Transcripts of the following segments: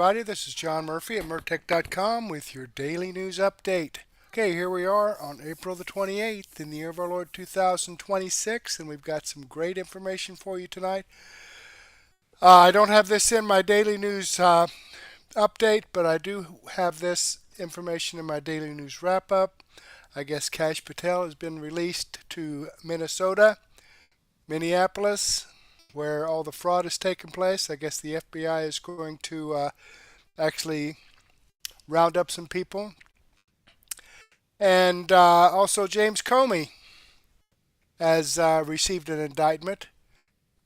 Everybody, this is John Murphy at Murtech.com with your daily news update. Okay, here we are on April the 28th in the year of our Lord 2026, and we've got some great information for you tonight. I don't have this in my daily news update, but I do have this information in my daily news wrap up. I guess Kash Patel has been released to Minnesota, Minneapolis, where all the fraud has taken place. I guess the FBI is going to actually round up some people. And also, James Comey has received an indictment.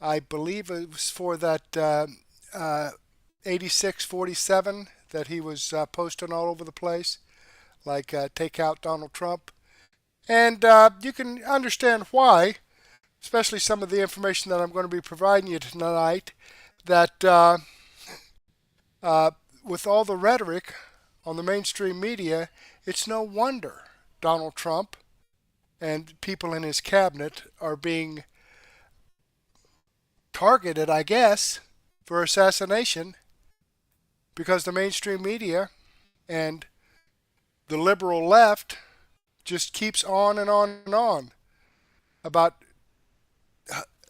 I believe it was for that 8647 that he was posting all over the place, like take out Donald Trump. And you can understand why, especially some of the information that I'm going to be providing you tonight, that with all the rhetoric on the mainstream media, it's no wonder Donald Trump and people in his cabinet are being targeted, I guess, for assassination because the mainstream media and the liberal left just keeps on and on and on about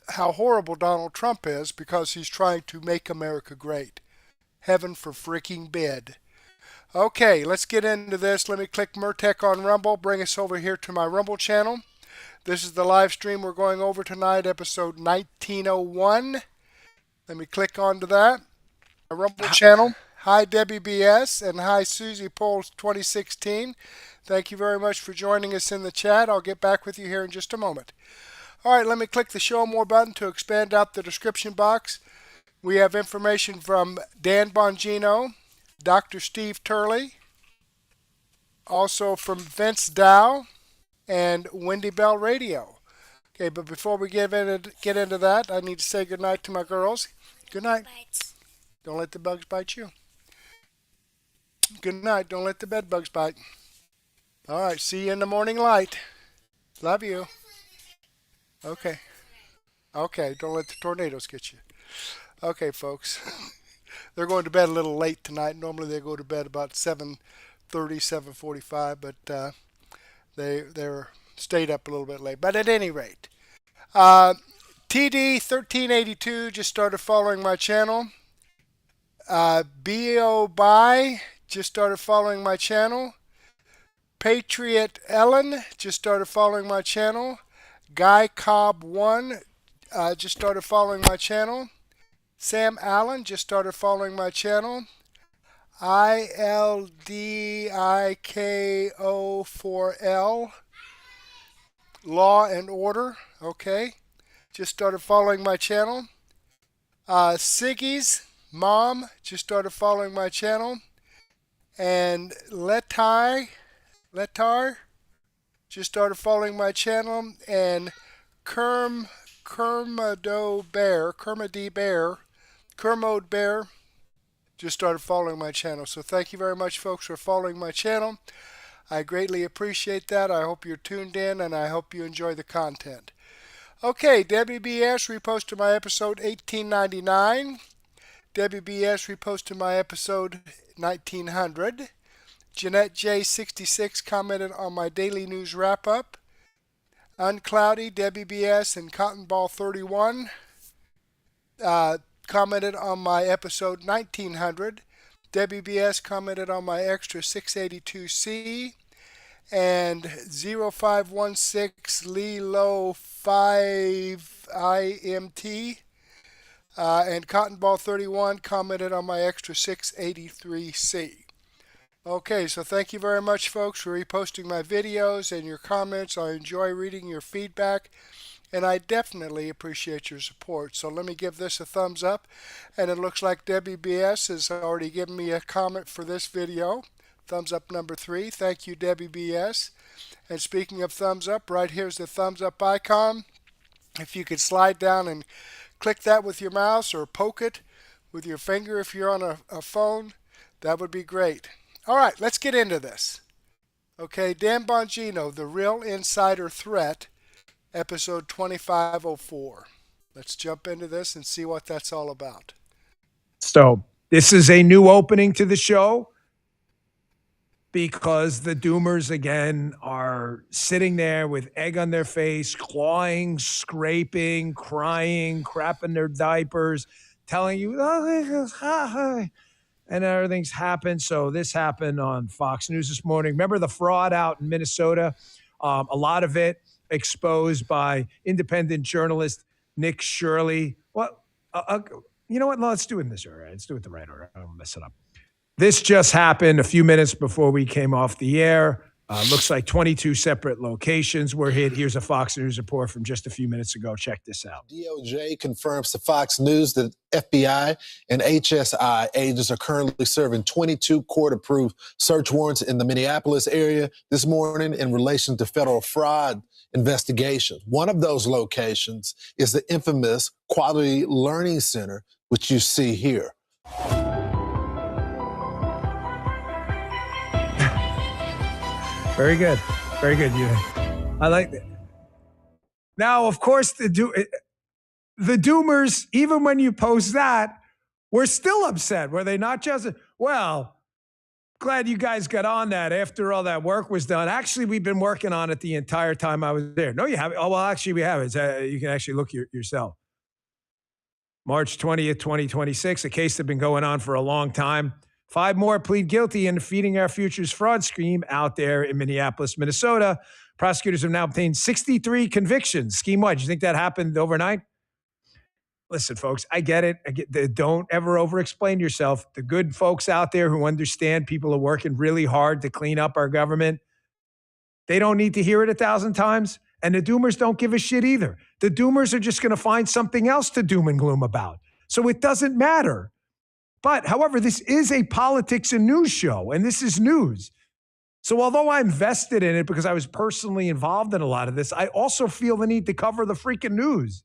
how horrible Donald Trump is because he's trying to make America great. Heaven for freaking bed. Okay, let's get into this. Let me click Murtech on Rumble, bring us over here to my Rumble channel. This is the live stream we're going over tonight, episode 1901. Let me click onto that. My Rumble channel. Hi, Debbie BS, and hi, Susie Poles 2016. Thank you very much for joining us in the chat. I'll get back with you here in just a moment. All right, let me click the Show More button to expand out the description box. We have information from Dan Bongino, Dr. Steve Turley, also from Vince Dow, and Wendy Bell Radio. Okay, but before we get into that, I need to say goodnight to my girls. Good night. Don't let the bugs bite you. Good night. Don't let the bed bugs bite. All right, see you in the morning light. Love you. Okay. Okay, don't let the tornadoes get you. Okay, folks. They're going to bed a little late tonight. Normally they go to bed about 7:30, 7:45, but they're stayed up a little bit late. But at any rate, TD 1382 just started following my channel. BO Buy just started following my channel. Patriot Ellen just started following my channel. Guy Cobb 1 just started following my channel. Sam Allen just started following my channel. ILDIKO4L Law and Order, okay, just started following my channel. Siggy's Mom just started following my channel. And Letar just started following my channel. And Kermode Bear just started following my channel. So thank you very much, folks, for following my channel. I greatly appreciate that. I hope you're tuned in, and I hope you enjoy the content. Okay, Debbie BS reposted my episode 1899. Debbie BS reposted my episode 1900. Jeanette J66 commented on my daily news wrap-up. Uncloudy, Debbie BS, and Cottonball 31 commented on my episode 1900. Debbie BS commented on my extra 682C. And 0516 Lilo 5IMT and Cottonball 31 commented on my extra 683C. Okay, so thank you very much, folks, for reposting my videos and your comments. I enjoy reading your feedback, and I definitely appreciate your support. So let me give this a thumbs up, and it looks like Debbie BS has already given me a comment for this video. Thumbs up number 3. Thank you, Debbie BS. And speaking of thumbs up, right here's the thumbs up icon. If you could slide down and click that with your mouse or poke it with your finger if you're on a phone, that would be great. All right, let's get into this. Okay, Dan Bongino, The Real Insider Threat, episode 2504. Let's jump into this and see what that's all about. So This is a new opening to the show because the doomers, again, are sitting there with egg on their face, clawing, scraping, crying, crapping their diapers, telling you, oh, and everything's happened. So this happened on Fox News this morning. Remember the fraud out in Minnesota? A lot of it exposed by independent journalist Nick Shirley. Well, you know what? No, let's do it in this order. Let's do it the right order. I don't mess it up. This just happened a few minutes before we came off the air. Looks like 22 separate locations were hit. Here's a Fox News report from just a few minutes ago. Check this out. DOJ confirms to Fox News that FBI and HSI agents are currently serving 22 court-approved search warrants in the Minneapolis area this morning in relation to federal fraud investigations. One of those locations is the infamous Quality Learning Center, which you see here. Very good. Very good. I like that. Now, of course, the doomers, even when you post that, were still upset. Were they not just, well, glad you guys got on that after all that work was done. Actually, we've been working on it the entire time I was there. No, you haven't. Oh, well, actually, we have it. You can actually look yourself. March 20th, 2026, a case that's been going on for a long time. 5 more plead guilty in Feeding Our Futures fraud scheme out there in Minneapolis, Minnesota. Prosecutors have now obtained 63 convictions. Scheme-wide. Do you think that happened overnight? Listen, folks, I get it. Don't ever over-explain yourself. The good folks out there who understand people are working really hard to clean up our government, they don't need to hear it 1,000 times. And the doomers don't give a shit either. The doomers are just going to find something else to doom and gloom about. So it doesn't matter. But, however, this is a politics and news show, and this is news. So although I'm vested in it because I was personally involved in a lot of this, I also feel the need to cover the freaking news.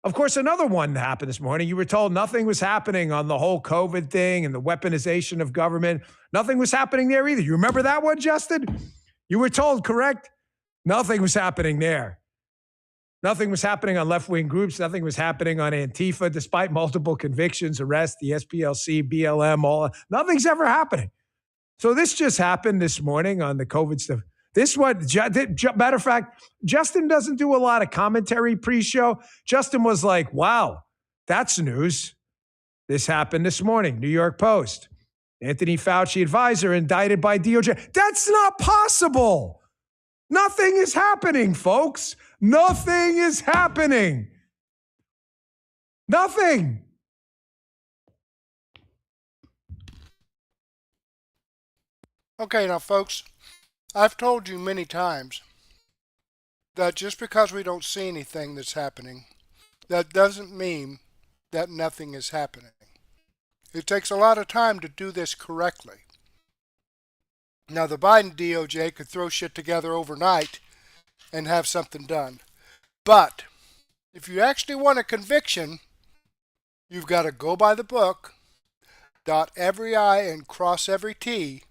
Of course, another one happened this morning. You were told nothing was happening on the whole COVID thing and the weaponization of government. Nothing was happening there either. You remember that one, Justin? You were told, correct? Nothing was happening there. Nothing was happening on left-wing groups. Nothing was happening on Antifa, despite multiple convictions, arrests, the SPLC, BLM, nothing's ever happening. So this just happened this morning on the COVID stuff. This one, matter of fact, Justin doesn't do a lot of commentary pre-show. Justin was like, wow, that's news. This happened this morning, New York Post. Anthony Fauci advisor indicted by DOJ. That's not possible. Nothing is happening, folks. Nothing is happening. Nothing. Okay, now, folks, I've told you many times that just because we don't see anything that's happening, that doesn't mean that nothing is happening. It takes a lot of time to do this correctly. Now, the Biden DOJ could throw shit together overnight and have something done. But if you actually want a conviction, you've got to go by the book, dot every I and cross every T,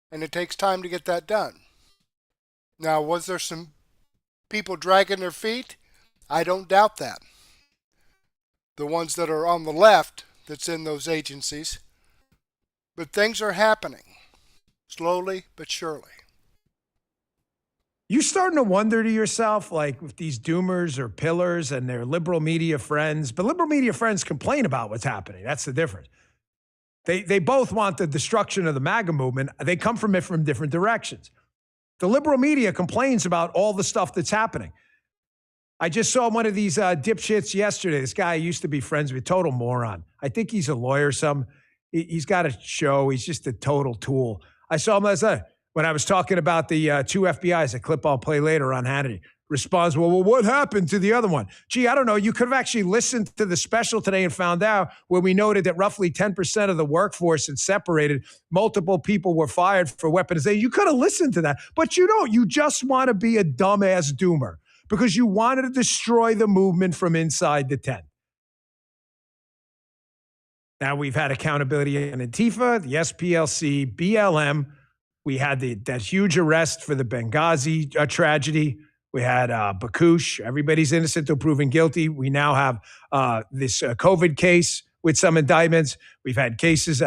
and it takes time to get that done. Now, was there some people dragging their feet? I don't doubt that. The ones that are on the left that's in those agencies. But things are happening. Slowly but surely. You starting to wonder to yourself, like with these doomers or pillars and their liberal media friends, but liberal media friends complain about what's happening. That's the difference. They both want the destruction of the MAGA movement. They come from it from different directions. The liberal media complains about all the stuff that's happening. I just saw one of these dipshits yesterday. This guy I used to be friends with, total moron. I think he's a lawyer. He's got a show. He's just a total tool. I saw him when I was talking about the 2 FBIs, a clip I'll play later on Hannity. Responds, well, what happened to the other one? Gee, I don't know. You could have actually listened to the special today and found out where we noted that roughly 10% of the workforce had separated. Multiple people were fired for weaponization. You could have listened to that, but you don't. You just want to be a dumbass doomer because you wanted to destroy the movement from inside the tent. Now we've had accountability in Antifa, the SPLC, BLM. We had that huge arrest for the Benghazi tragedy. We had Bakush. Everybody's innocent until proven guilty. We now have this COVID case with some indictments. We've had cases.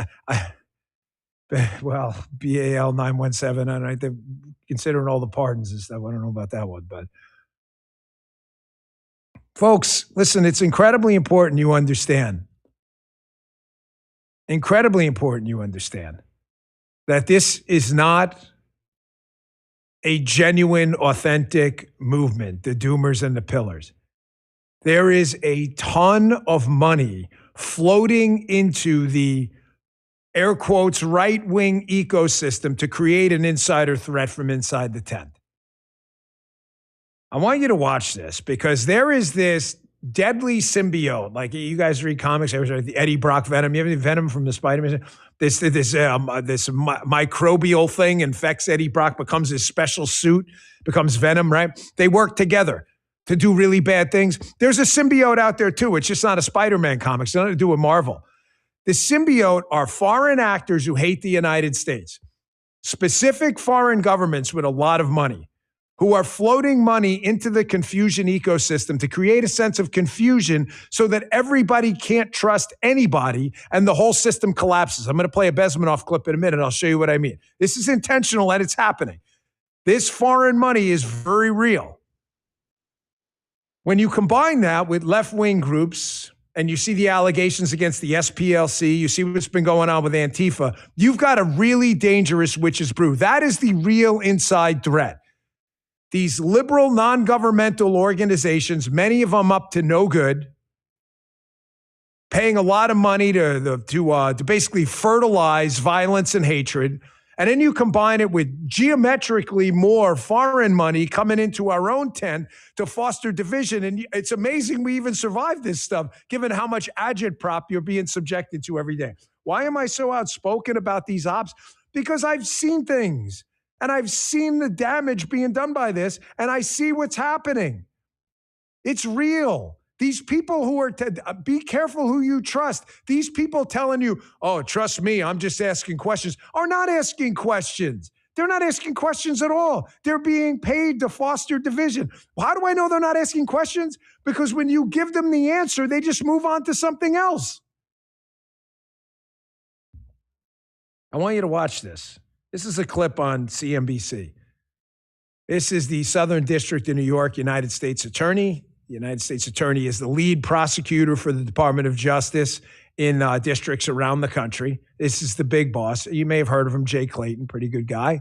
Well, BAL 917. I don't know, considering all the pardons and stuff. I don't know about that one, but folks, listen, it's incredibly important you understand. Incredibly important you understand that this is not a genuine, authentic movement, the Doomers and the Pillars. There is a ton of money floating into the air quotes right-wing ecosystem to create an insider threat from inside the tent. I want you to watch this because there is this deadly symbiote. Like you guys read comics, the Eddie Brock Venom. You have any Venom from the Spider-Man? This microbial thing infects Eddie Brock, becomes his special suit, becomes Venom, right? They work together to do really bad things. There's a symbiote out there too. It's just not a Spider-Man comic. It's nothing to do with Marvel. The symbiote are foreign actors who hate the United States, specific foreign governments with a lot of money, who are floating money into the confusion ecosystem to create a sense of confusion so that everybody can't trust anybody and the whole system collapses. I'm going to play a Bezmenov clip in a minute. I'll show you what I mean. This is intentional and it's happening. This foreign money is very real. When you combine that with left-wing groups and you see the allegations against the SPLC, you see what's been going on with Antifa, you've got a really dangerous witch's brew. That is the real inside threat. These liberal, non-governmental organizations, many of them up to no good, paying a lot of money to basically fertilize violence and hatred. And then you combine it with geometrically more foreign money coming into our own tent to foster division. And it's amazing we even survived this stuff, given how much agitprop you're being subjected to every day. Why am I so outspoken about these ops? Because I've seen things. And I've seen the damage being done by this, and I see what's happening. It's real. These people who are, be careful who you trust. These people telling you, oh, trust me, I'm just asking questions, are not asking questions. They're not asking questions at all. They're being paid to foster division. How do I know they're not asking questions? Because when you give them the answer, they just move on to something else. I want you to watch this. This is a clip on CNBC. This is the Southern District of New York United States Attorney. The United States Attorney is the lead prosecutor for the Department of Justice in districts around the country. This is the big boss. You may have heard of him, Jay Clayton, pretty good guy.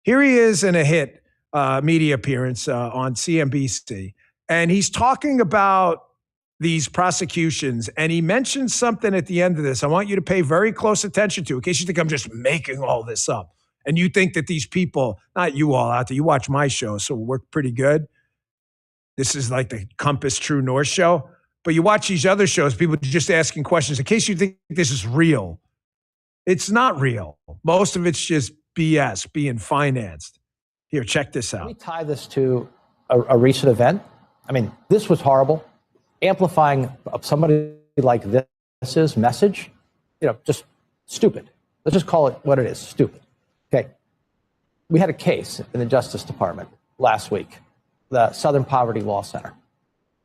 Here he is in a hit media appearance on CNBC, and he's talking about these prosecutions, and he mentions something at the end of this I want you to pay very close attention to, in case you think I'm just making all this up. And you think that these people, not you all out there, you watch my show, so we're pretty good. This is like the Compass True North show. But you watch these other shows, people just asking questions, in case you think this is real. It's not real. Most of it's just BS being financed. Here, check this out. Let me tie this to a recent event. I mean, this was horrible. Amplifying somebody like this's message, just stupid. Let's just call it what it is, stupid. Okay. We had a case in the Justice Department last week, the Southern Poverty Law Center.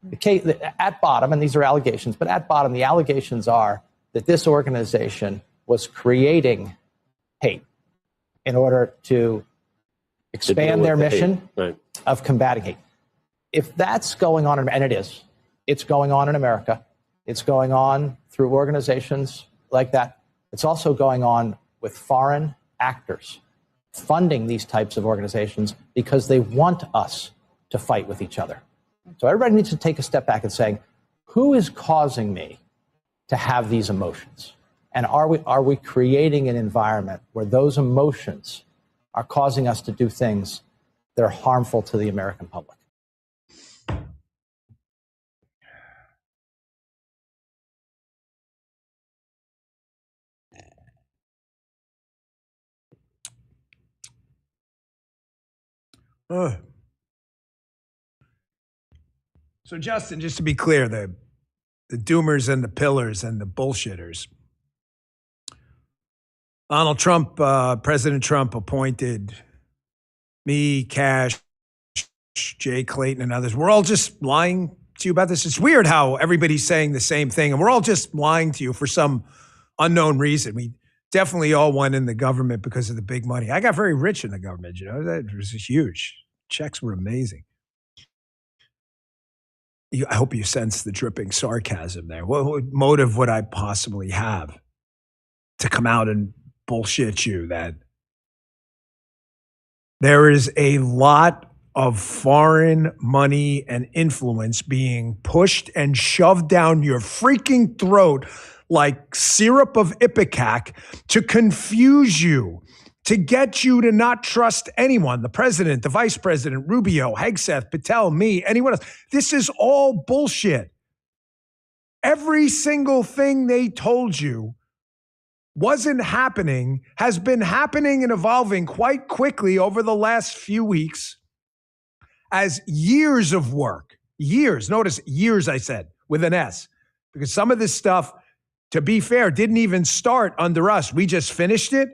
The case, at bottom, and these are allegations, but at bottom, the allegations are that this organization was creating hate in order to expand their mission of combating hate. If that's going on, and it is, it's going on in America. It's going on through organizations like that. It's also going on with foreign actors funding these types of organizations because they want us to fight with each other. So everybody needs to take a step back and say, who is causing me to have these emotions? And are we creating an environment where those emotions are causing us to do things that are harmful to the American public? So, Justin, just to be clear, the doomers and the pillars and the bullshitters. Donald Trump, President Trump appointed me, Cash, Jay Clayton, and others. We're all just lying to you about this? It's weird how everybody's saying the same thing, and we're all just lying to you for some unknown reason. We definitely all went in the government because of the big money. I got very rich in the government, you know, that was huge. Checks were amazing. I hope you sense the dripping sarcasm there. What motive would I possibly have to come out and bullshit you that there is a lot of foreign money and influence being pushed and shoved down your freaking throat like syrup of ipecac to confuse you, to get you to not trust anyone, the president, the vice president, Rubio, Hegseth, Patel, me, anyone else. This is all bullshit. Every single thing they told you wasn't happening, has been happening and evolving quite quickly over the last few weeks as years of work. Years, notice years I said, with an S, because some of this stuff, to be fair, didn't even start under us. We just finished it.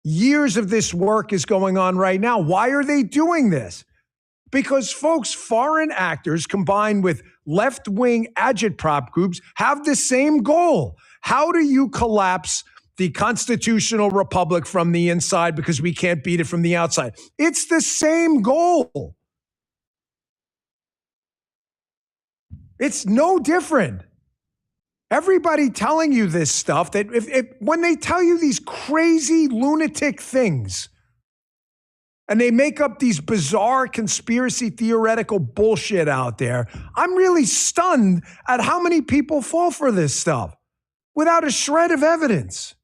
Years of this work is going on right now. Why are they doing this? Because, folks, foreign actors combined with left-wing agitprop groups have the same goal. How do you collapse the constitutional republic from the inside because we can't beat it from the outside? It's the same goal. It's no different. Everybody telling you this stuff, that when they tell you these crazy lunatic things and they make up these bizarre conspiracy theoretical bullshit out there, I'm really stunned at how many people fall for this stuff without a shred of evidence.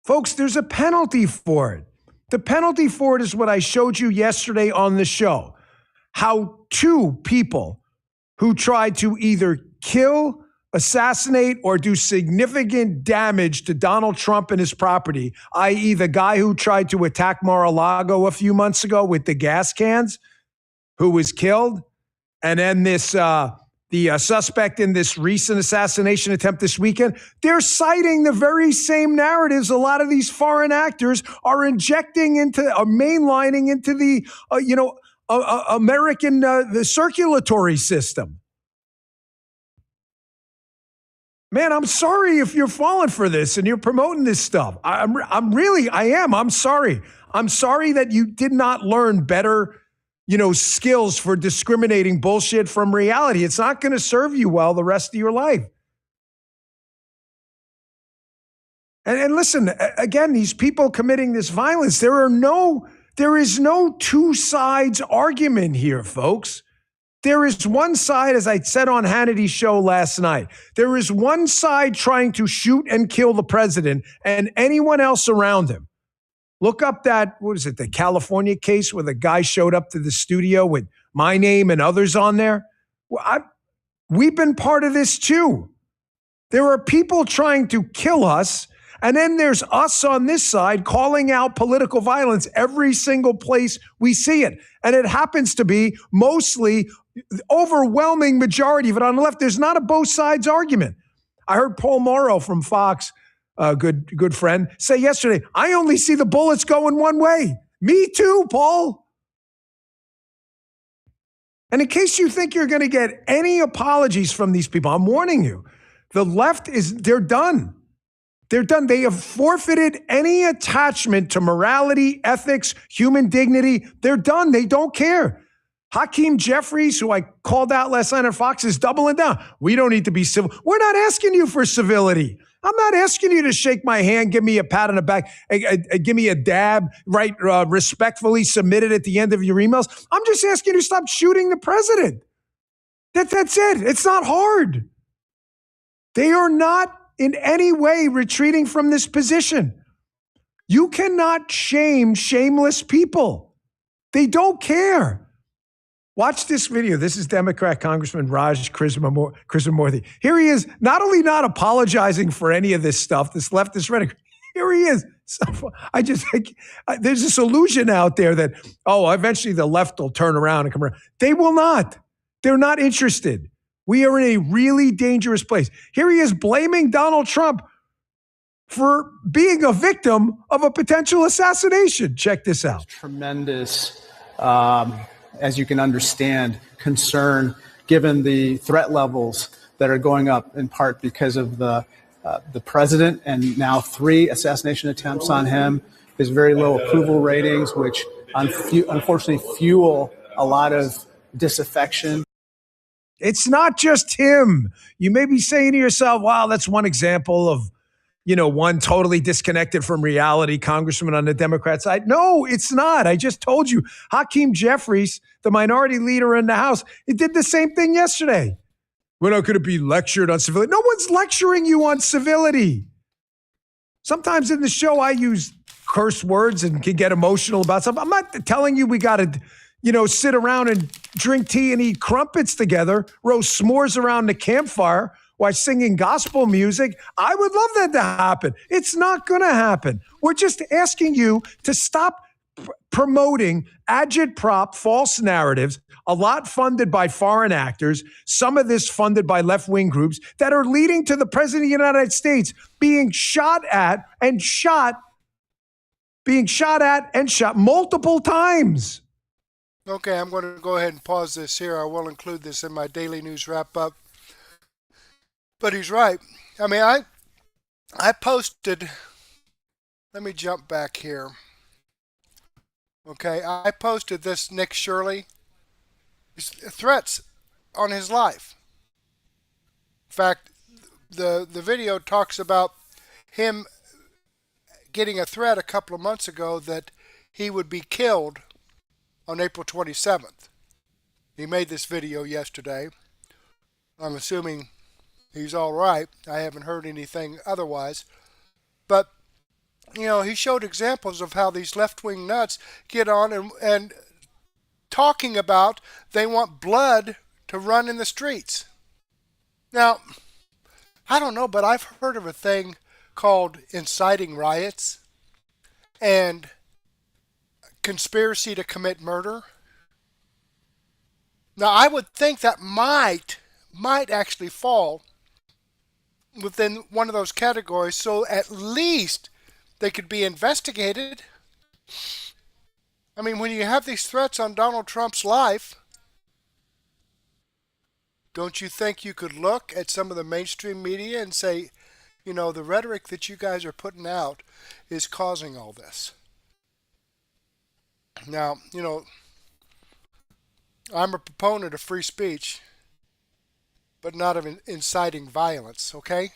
Folks, there's a penalty for it. The penalty for it is what I showed you yesterday on the show. How two people who tried to either kill, assassinate, or do significant damage to Donald Trump and his property, i.e. the guy who tried to attack Mar-a-Lago a few months ago with the gas cans, who was killed, and then the suspect in this recent assassination attempt this weekend, they're citing the very same narratives a lot of these foreign actors are injecting into, mainlining into the, American the circulatory system. Man, I'm sorry if you're falling for this and you're promoting this stuff. I am. I'm sorry. I'm sorry that you did not learn better, skills for discriminating bullshit from reality. It's not going to serve you well the rest of your life. And listen, again, these people committing this violence, there is no two sides argument here, folks. There is one side, as I said on Hannity's show last night, there is one side trying to shoot and kill the president and anyone else around him. Look up that, the California case where the guy showed up to the studio with my name and others on there? Well, we've been part of this too. There are people trying to kill us, and then there's us on this side calling out political violence every single place we see it. And it happens to be mostly overwhelming majority of it on the left. There's not a both sides argument. I heard Paul Morrow from Fox, a good friend, say yesterday, I only see the bullets going one way. Me too, Paul. And in case you think you're going to get any apologies from these people, I'm warning you, the left they're done. They're done. They have forfeited any attachment to morality, ethics, human dignity. They're done. They don't care. Hakeem Jeffries, who I called out last night on Fox, is doubling down. We don't need to be civil. We're not asking you for civility. I'm not asking you to shake my hand, give me a pat on the back, give me a dab, right? Respectfully submitted at the end of your emails. I'm just asking you to stop shooting the president. That's it. It's not hard. They are not in any way retreating from this position. You cannot shame shameless people. They don't care. Watch this video. This is Democrat Congressman Raj Krishnamurthy. Here he is, not only not apologizing for any of this stuff, this leftist rhetoric. Here he is. There's this illusion out there that, eventually the left will turn around and come around. They will not. They're not interested. We are in a really dangerous place. Here he is blaming Donald Trump for being a victim of a potential assassination. Check this out. Tremendous as you can understand, concern given the threat levels that are going up in part because of the president and now 3 assassination attempts on him, his very low approval ratings, which unfortunately fuel a lot of disaffection. It's not just him. You may be saying to yourself, wow, that's one example of, one totally disconnected from reality congressman on the Democrat side. No, it's not. I just told you, Hakeem Jeffries, the minority leader in the House, he did the same thing yesterday. We're not going to be lectured on civility. No one's lecturing you on civility. Sometimes in the show, I use curse words and can get emotional about something. I'm not telling you we got to, sit around and drink tea and eat crumpets together, roast s'mores around the campfire while singing gospel music. I would love that to happen. It's not going to happen. We're just asking you to stop promoting agitprop false narratives, a lot funded by foreign actors, some of this funded by left-wing groups that are leading to the president of the United States being shot at and shot multiple times. Okay, I'm going to go ahead and pause this here. I will include this in my daily news wrap-up. But he's right. I mean, I posted, let me jump back here. Okay, I posted this Nick Shirley threats on his life. In fact, the video talks about him getting a threat a couple of months ago that he would be killed on April 27th. He made this video yesterday. I'm assuming he's all right. I haven't heard anything otherwise. But, he showed examples of how these left-wing nuts get on and talking about they want blood to run in the streets. Now, I don't know, but I've heard of a thing called inciting riots and conspiracy to commit murder. Now, I would think that might actually fall within one of those categories, so at least they could be investigated. I mean, when you have these threats on Donald Trump's life, don't you think you could look at some of the mainstream media and say, the rhetoric that you guys are putting out is causing all this? Now, I'm a proponent of free speech, but not of inciting violence, okay?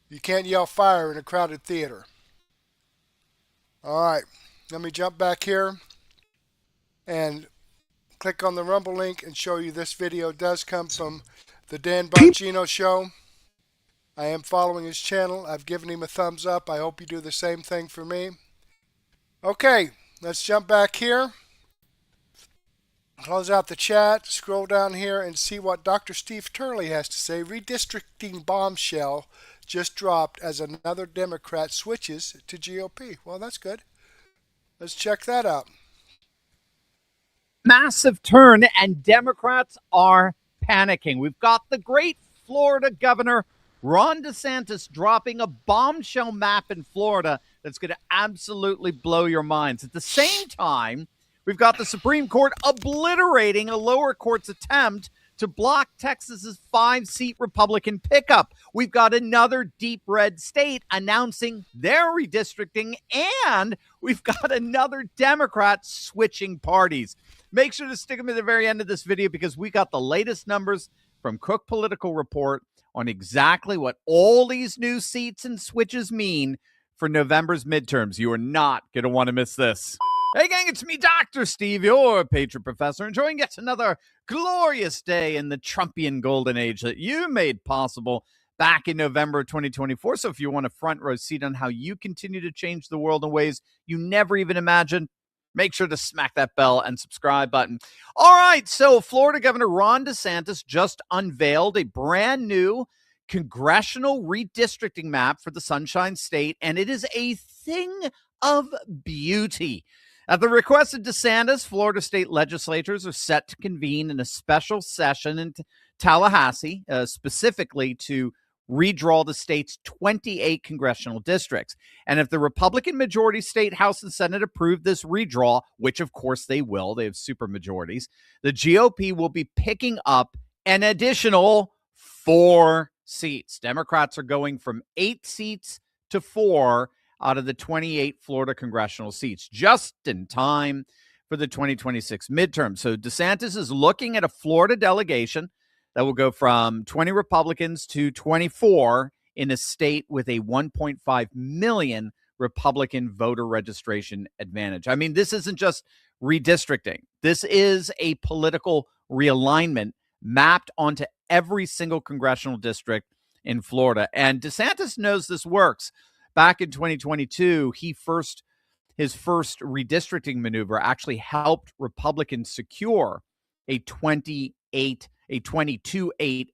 You can't yell fire in a crowded theater. All right, let me jump back here and click on the Rumble link and show you this video does come from the Dan Bongino show. I am following his channel. I've given him a thumbs up. I hope you do the same thing for me. Okay, let's jump back here. Close out the chat, scroll down here and see what Dr. Steve Turley has to say. Redistricting bombshell just dropped as another Democrat switches to GOP. Well, that's good. Let's check that out. Massive turn, and Democrats are panicking. We've got the great Florida governor, Ron DeSantis, dropping a bombshell map in Florida that's going to absolutely blow your minds. At the same time, we've got the Supreme Court obliterating a lower court's attempt to block Texas's 5-seat Republican pickup. We've got another deep red state announcing their redistricting, and we've got another Democrat switching parties. Make sure to stick them to the very end of this video because we got the latest numbers from Cook Political Report on exactly what all these new seats and switches mean for November's midterms. You are not going to want to miss this. Hey, gang, it's me, Dr. Steve, your Patriot Professor, enjoying yet another glorious day in the Trumpian golden age that you made possible back in November of 2024. So if you want a front row seat on how you continue to change the world in ways you never even imagined, make sure to smack that bell and subscribe button. All right, so Florida Governor Ron DeSantis just unveiled a brand new congressional redistricting map for the Sunshine State, and it is a thing of beauty. At the request of DeSantis, Florida state legislators are set to convene in a special session in Tallahassee, specifically to redraw the state's 28 congressional districts. And if the Republican majority state House and Senate approve this redraw, which of course they will, they have supermajorities, the GOP will be picking up an additional 4 seats. Democrats are going from 8 seats to 4 out of the 28 Florida congressional seats, just in time for the 2026 midterm. So DeSantis is looking at a Florida delegation that will go from 20 Republicans to 24 in a state with a 1.5 million Republican voter registration advantage. I mean, this isn't just redistricting. This is a political realignment mapped onto every single congressional district in Florida. And DeSantis knows this works. Back in 2022, his first redistricting maneuver actually helped Republicans secure a 22-8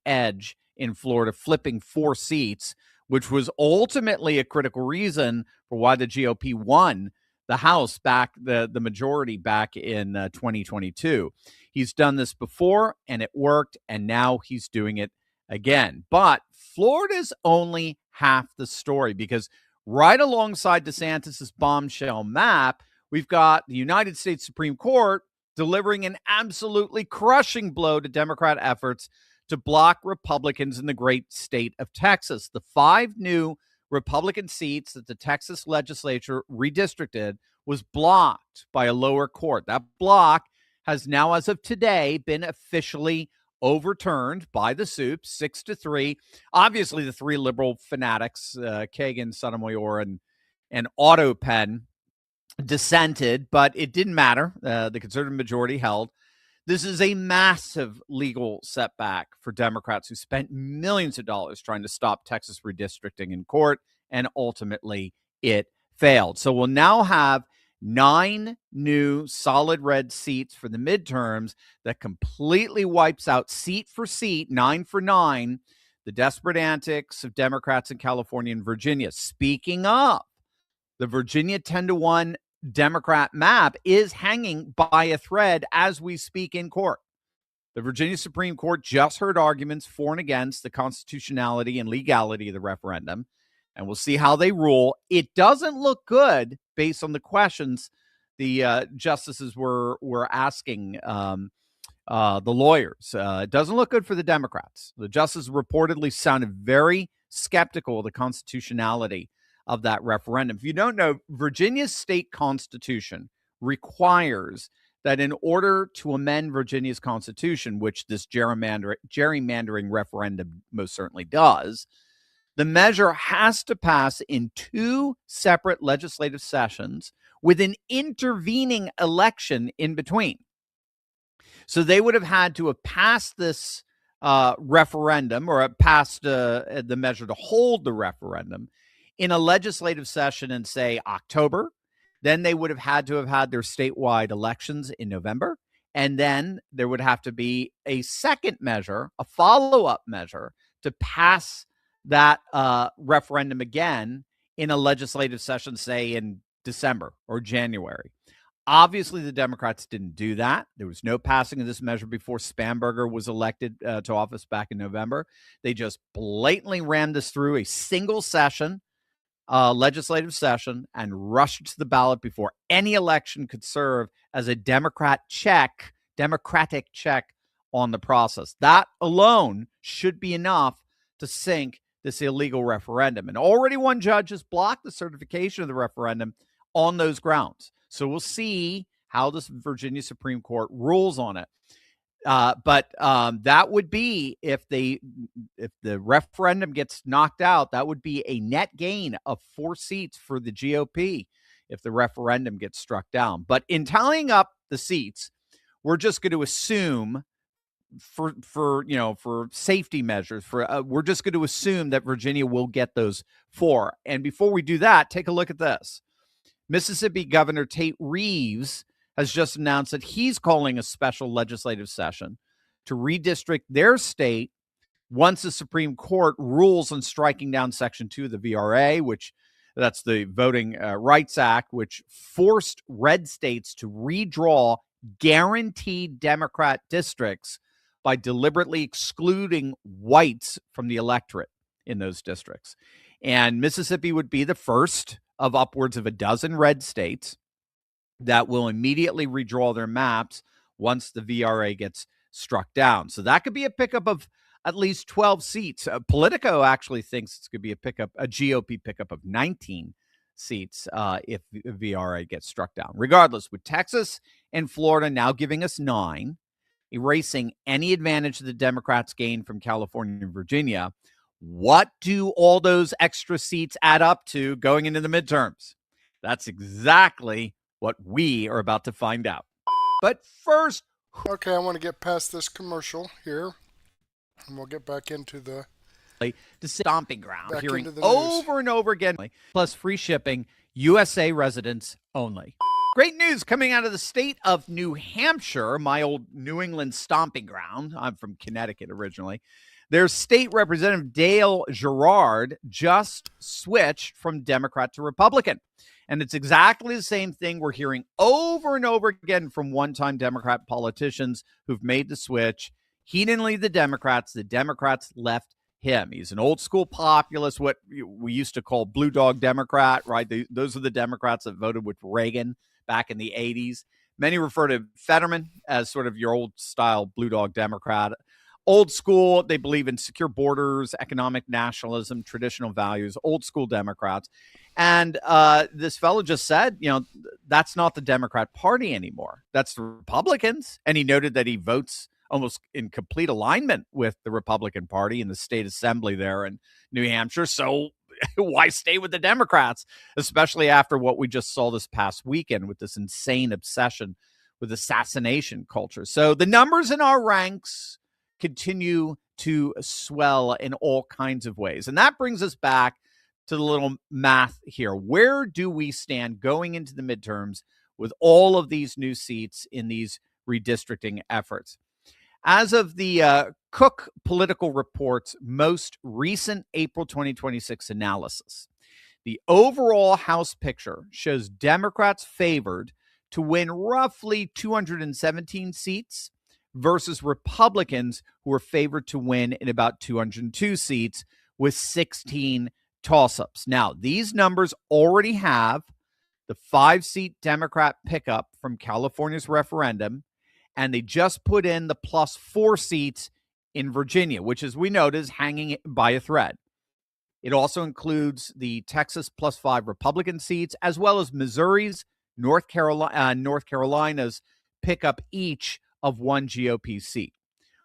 edge in Florida, flipping 4 seats, which was ultimately a critical reason for why the GOP won the House the majority back in 2022. He's done this before, and it worked, and now he's doing it again. But Florida's only half the story, because right alongside DeSantis's bombshell map, we've got the United States Supreme Court delivering an absolutely crushing blow to Democrat efforts to block Republicans in the great state of Texas. The 5 new Republican seats that the Texas legislature redistricted was blocked by a lower court. That block has now, as of today, been officially overturned by the Supes, 6-3. Obviously, the 3 liberal fanatics, Kagan, Sotomayor, and Otto Penn, dissented, but it didn't matter. The conservative majority held. This is a massive legal setback for Democrats who spent millions of dollars trying to stop Texas redistricting in court, and ultimately it failed. So we'll now have 9 new solid red seats for the midterms that completely wipes out seat for seat, 9 for 9, the desperate antics of Democrats in California and Virginia. Speaking of, the Virginia 10-1 Democrat map is hanging by a thread as we speak in court. The Virginia Supreme Court just heard arguments for and against the constitutionality and legality of the referendum, and we'll see how they rule. It doesn't look good based on the questions the justices were asking the lawyers. It doesn't look good for the Democrats. The justices reportedly sounded very skeptical of the constitutionality of that referendum. If you don't know, Virginia's state constitution requires that in order to amend Virginia's constitution, which this gerrymandering referendum most certainly does, the measure has to pass in 2 separate legislative sessions with an intervening election in between. So they would have had to have passed this referendum, or passed the measure to hold the referendum in a legislative session in, say, October. Then they would have had their statewide elections in November. And then there would have to be a second measure, a follow-up measure, to pass that referendum again in a legislative session, say, in December or January. Obviously, the Democrats didn't do that. There was no passing of this measure before Spanberger was elected to office back in November. They just blatantly rammed this through a single session, legislative session, and rushed to the ballot before any election could serve as a democratic check on the process. That alone should be enough to sink this illegal referendum. And already one judge has blocked the certification of the referendum on those grounds. So we'll see how this Virginia Supreme Court rules on it. But that would be, if the referendum gets knocked out, that would be a net gain of 4 seats for the GOP if the referendum gets struck down. But in tallying up the seats, we're just going to assume, for safety measures, we're just going to assume that Virginia will get those 4. And before we do that, take a look at this. Mississippi Governor Tate Reeves has just announced that he's calling a special legislative session to redistrict their state once the Supreme Court rules on striking down Section 2 of the VRA, which that's the Voting Rights Act, which forced red states to redraw guaranteed Democrat districts by deliberately excluding whites from the electorate. in those districts. And Mississippi would be the first of upwards of a dozen red states that will immediately redraw their maps once the VRA gets struck down. So that could be a pickup of at least 12 seats. Politico actually thinks it's going to be a GOP pickup of 19 seats if VRA gets struck down. Regardless, with Texas and Florida now giving us 9, erasing any advantage the Democrats gained from California and Virginia, what do all those extra seats add up to going into the midterms? That's exactly what we are about to find out. But first, Okay, I want to get past this commercial here, and we'll get back into the stomping ground, back hearing into the news. over and over again, plus free shipping, USA residents only. Great news coming out of the state of New Hampshire, my old New England stomping ground. I'm from Connecticut originally. Their state representative, Dale Gerard, just switched from Democrat to Republican. And it's exactly the same thing we're hearing over and over again from one-time Democrat politicians who've made the switch. He didn't leave the Democrats left him. He's an old-school populist, what we used to call blue dog Democrat, right? Those are the Democrats that voted with Reagan back in the 80s. Many refer to Fetterman as sort of your old-style blue dog Democrat. Old school, they believe in secure borders, economic nationalism, traditional values, old school Democrats. And this fellow just said, that's not the Democrat Party anymore. That's the Republicans. And he noted that he votes almost in complete alignment with the Republican Party in the state assembly there in New Hampshire. So why stay with the Democrats, especially after what we just saw this past weekend with this insane obsession with assassination culture? So the numbers in our ranks continue to swell in all kinds of ways. And that brings us back to the little math here. Where do we stand going into the midterms with all of these new seats in these redistricting efforts? As of the Cook Political Report's most recent April 2026 analysis, the overall House picture shows Democrats favored to win roughly 217 seats versus Republicans who are favored to win in about 202 seats with 16 toss-ups. Now, these numbers already have the 5-seat Democrat pickup from California's referendum, and they just put in the plus 4 seats in Virginia, which, as we noted, is hanging by a thread. It also includes the Texas plus 5 Republican seats, as well as Missouri's, North Carolina's pickup each of 1 GOP seat.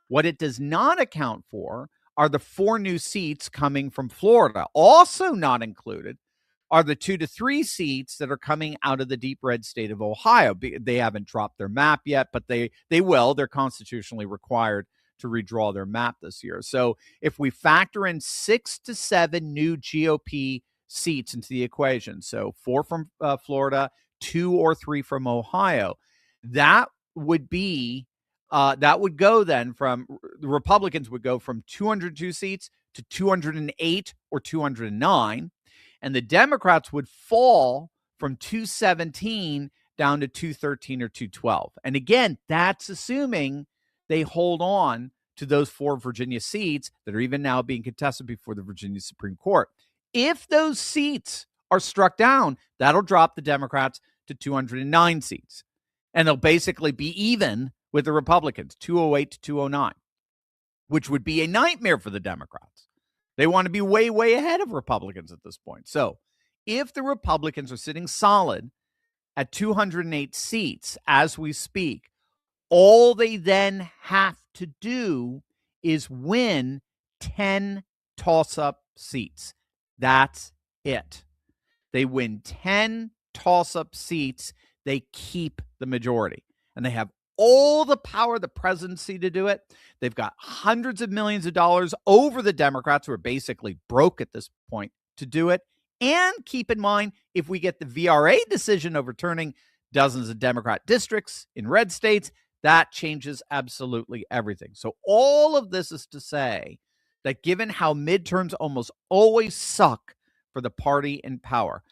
What it does not account for are the 4 new seats coming from Florida. Also not included are the 2 to 3 seats that are coming out of the deep red state of Ohio. They haven't dropped their map yet, but they will. They're constitutionally required to redraw their map this year. So if we factor in 6 to 7 new GOP seats into the equation, so 4 from Florida, 2 or 3 from Ohio, that would go then from the Republicans would go from 202 seats to 208 or 209, and the Democrats would fall from 217 down to 213 or 212. And again, that's assuming they hold on to those 4 Virginia seats that are even now being contested before the Virginia Supreme Court. If those seats are struck down, that'll drop the Democrats to 209 seats. And they'll basically be even with the Republicans, 208 to 209, which would be a nightmare for the Democrats. They want to be way, way ahead of Republicans at this point. So if the Republicans are sitting solid at 208 seats as we speak, all they then have to do is win 10 toss-up seats. That's it. They win 10 toss-up seats, they keep the majority. And they have all the power of the presidency to do it. They've got hundreds of millions of dollars over the Democrats, who are basically broke at this point, to do it. And keep in mind, if we get the VRA decision overturning dozens of Democrat districts in red states, that changes absolutely everything. So all of this is to say that given how midterms almost always suck for the party in power,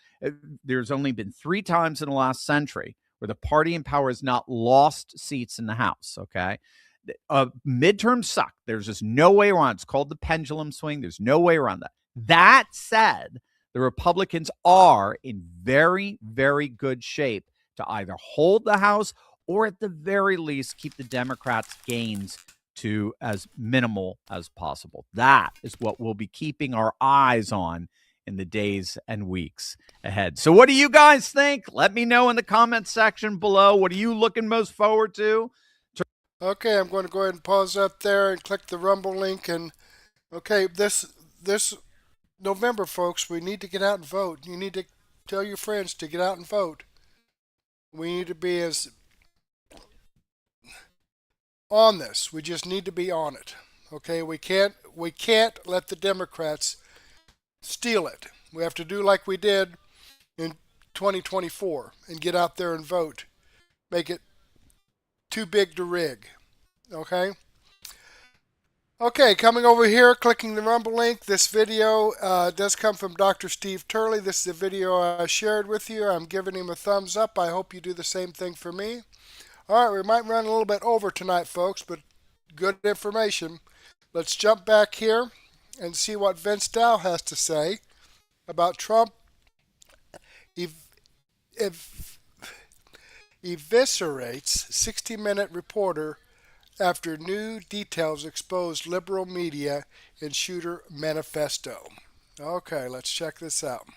there's only been 3 times in the last century where the party in power has not lost seats in the House, okay? midterms suck. There's just no way around. It's called the pendulum swing. There's no way around that. That said, the Republicans are in very, very good shape to either hold the House or at the very least keep the Democrats' gains to as minimal as possible. That is what we'll be keeping our eyes on in the days and weeks ahead. So what do you guys think? Let me know in the comments section below. What are you looking most forward to? Okay, I'm going to go ahead and pause up there and click the Rumble link. And okay, this November, folks, we need to get out and vote. You need to tell your friends to get out and vote. We need to be as on this. We just need to be on it. Okay, we can't let the Democrats steal it. We have to do like we did in 2024 and get out there and vote. Make it too big to rig. Okay? Okay, coming over here, clicking the Rumble link. This video does come from Dr. Steve Turley. This is a video I shared with you. I'm giving him a thumbs up. I hope you do the same thing for me. All right, we might run a little bit over tonight, folks, but good information. Let's jump back here and see what Vince Dow has to say about Trump eviscerates 60-minute reporter after new details exposed liberal media in shooter Manifesto. Okay, let's check this out.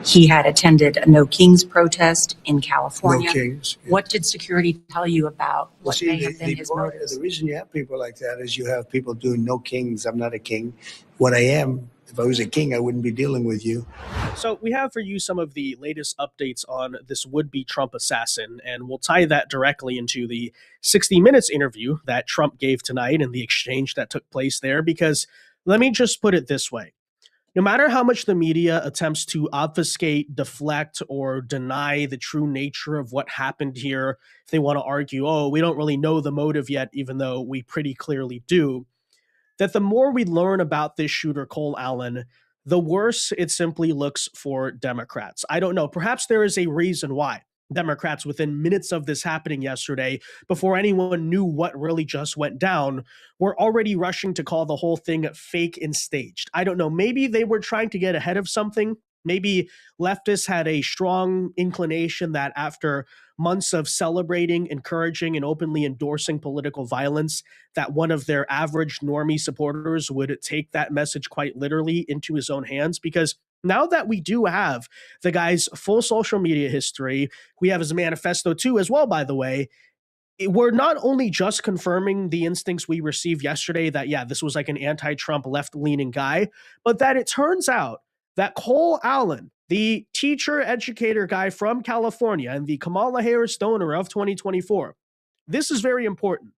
He had attended a No Kings protest in California. No Kings. Yeah. What did security tell you about what may have been his motives? The reason you have people like that is you have people doing no kings. I'm not a king. What I am, if I was a king, I wouldn't be dealing with you. So we have for you some of the latest updates on this would-be Trump assassin, and we'll tie that directly into the 60 Minutes interview that Trump gave tonight and the exchange that took place there, because let me just put it this way. No matter how much the media attempts to obfuscate, deflect, or deny the true nature of what happened here, if they want to argue, oh, we don't really know the motive yet, even though we pretty clearly do, that the more we learn about this shooter, Cole Allen, the worse it simply looks for Democrats. I don't know. Perhaps there is a reason why Democrats, within minutes of this happening yesterday, before anyone knew what really just went down, were already rushing to call the whole thing fake and staged. I don't know. Maybe they were trying to get ahead of something. Maybe leftists had a strong inclination that after months of celebrating, encouraging, and openly endorsing political violence, that one of their average normie supporters would take that message quite literally into his own hands. Because now that we do have the guy's full social media history, we have his manifesto too as well, by the way, we're not only just confirming the instincts we received yesterday that, yeah, this was like an anti-Trump left-leaning guy, but that it turns out that Cole Allen, the teacher educator guy from California and the Kamala Harris donor of 2024, this is very important,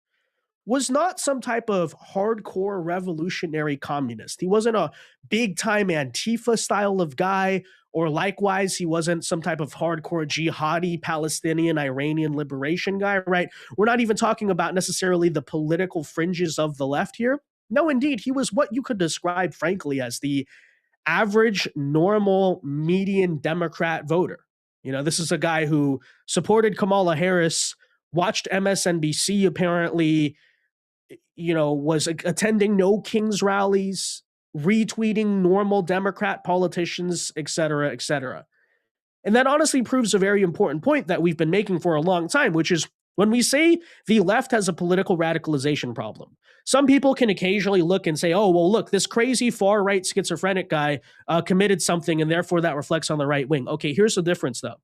was not some type of hardcore revolutionary communist. He wasn't a big-time Antifa style of guy, or likewise, he wasn't some type of hardcore jihadi Palestinian Iranian liberation guy, right? We're not even talking about necessarily the political fringes of the left here. No, indeed, he was what you could describe, frankly, as the average, normal, median Democrat voter. You know, this is a guy who supported Kamala Harris, watched MSNBC apparently, you know, was attending No Kings rallies, retweeting normal Democrat politicians, et cetera, et cetera. And that honestly proves a very important point that we've been making for a long time, which is when we say the left has a political radicalization problem, some people can occasionally look and say, oh, well, look, this crazy far-right schizophrenic guy committed something, and therefore that reflects on the right wing. Okay, here's the difference, though,